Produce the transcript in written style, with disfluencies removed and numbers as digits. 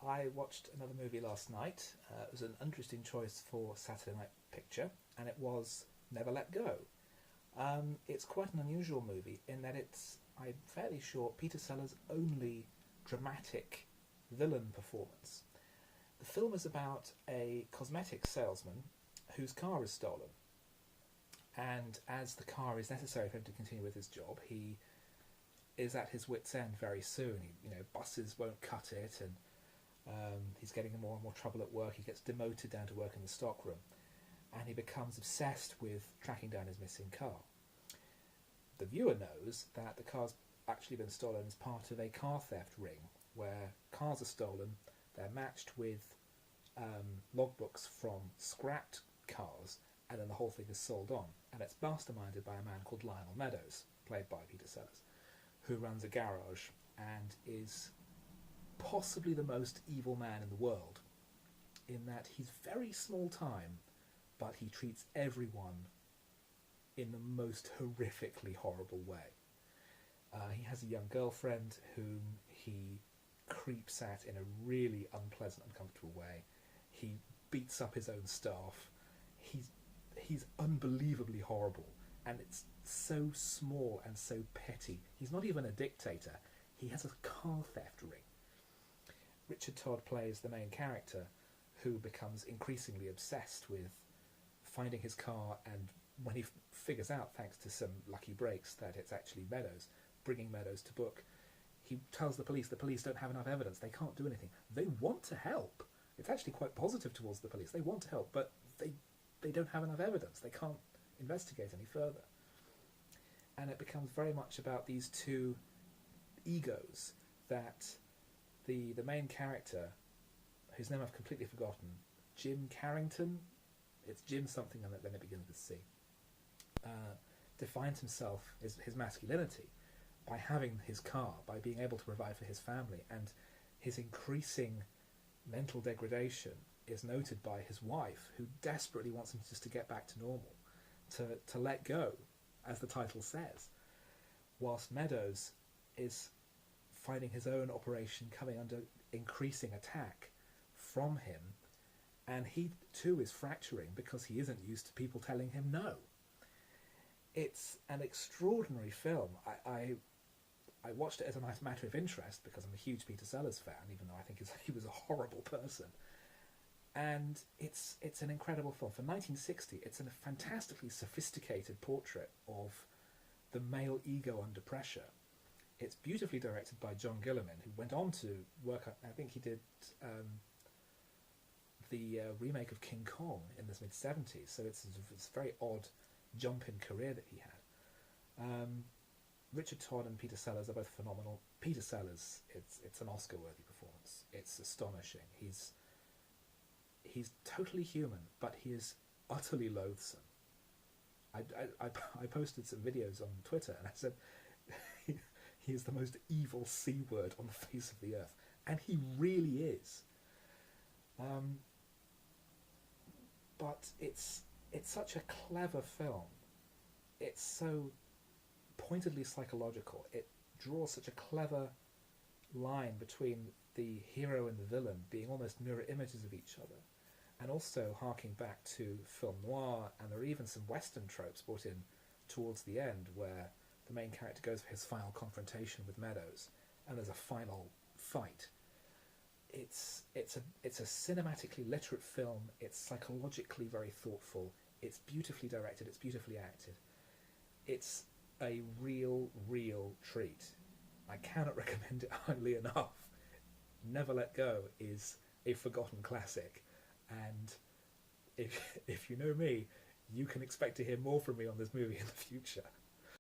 I watched another movie last night. It was an interesting choice for Saturday Night Picture, and it was Never Let Go. It's quite an unusual movie in that it's, I'm fairly sure, Peter Sellers' only dramatic villain performance. The film is about a cosmetic salesman whose car is stolen, and as the car is necessary for him to continue with his job, he is at his wit's end very soon. Buses won't cut it, and he's getting in more and more trouble at work. He gets demoted down to work in the stockroom, and he becomes obsessed with tracking down his missing car. The viewer knows that the car's actually been stolen as part of a car theft ring, where cars are stolen, they're matched with logbooks from scrapped cars, and then the whole thing is sold on. And it's masterminded by a man called Lionel Meadows, played by Peter Sellers, who runs a garage and is possibly the most evil man in the world, in that he's very small time, but he treats everyone in the most horrifically horrible way. He has a young girlfriend whom he creeps at in a really unpleasant, uncomfortable way. He beats up his own staff. He's unbelievably horrible, and it's so small and so petty. He's not even a dictator. He has a car theft ring. Richard Todd plays the main character, who becomes increasingly obsessed with finding his car, and when he figures out, thanks to some lucky breaks, that it's actually Meadows, bringing Meadows to book, he tells the police don't have enough evidence, they can't do anything. They want to help. It's actually quite positive towards the police. They want to help, but they don't have enough evidence. They can't investigate any further. And it becomes very much about these two egos, that the main character, whose name I've completely forgotten, Jim Carrington, it's Jim something and then it begins with C, defines himself, his masculinity, by having his car, by being able to provide for his family, and his increasing mental degradation is noted by his wife, who desperately wants him just to get back to normal, to let go, as the title says, whilst Meadows is finding his own operation coming under increasing attack from him, and he too is fracturing because he isn't used to people telling him no. It's an extraordinary film. I watched it as a nice matter of interest because I'm a huge Peter Sellers fan, even though I think he was a horrible person. And it's an incredible film. For 1960, it's a fantastically sophisticated portrait of the male ego under pressure. It's beautifully directed by John Gillerman, who went on to work, I think he did the remake of King Kong in the mid-70s, so it's a very odd jump in career that he had. Richard Todd and Peter Sellers are both phenomenal. Peter Sellers, it's an Oscar-worthy performance. It's astonishing. He's totally human, but he is utterly loathsome. I posted some videos on Twitter, and I said he is the most evil C-word on the face of the earth, and he really is. But it's such a clever film. It's so pointedly psychological. It draws such a clever line between the hero and the villain being almost mirror images of each other, and also harking back to film noir, and there are even some Western tropes brought in towards the end, where the main character goes for his final confrontation with Meadows, and there's a final fight. It's a cinematically literate film. It's psychologically very thoughtful. It's beautifully directed. It's beautifully acted. It's a real treat. I cannot recommend it highly enough. Never Let Go is a forgotten classic, and if you know me, you can expect to hear more from me on this movie in the future.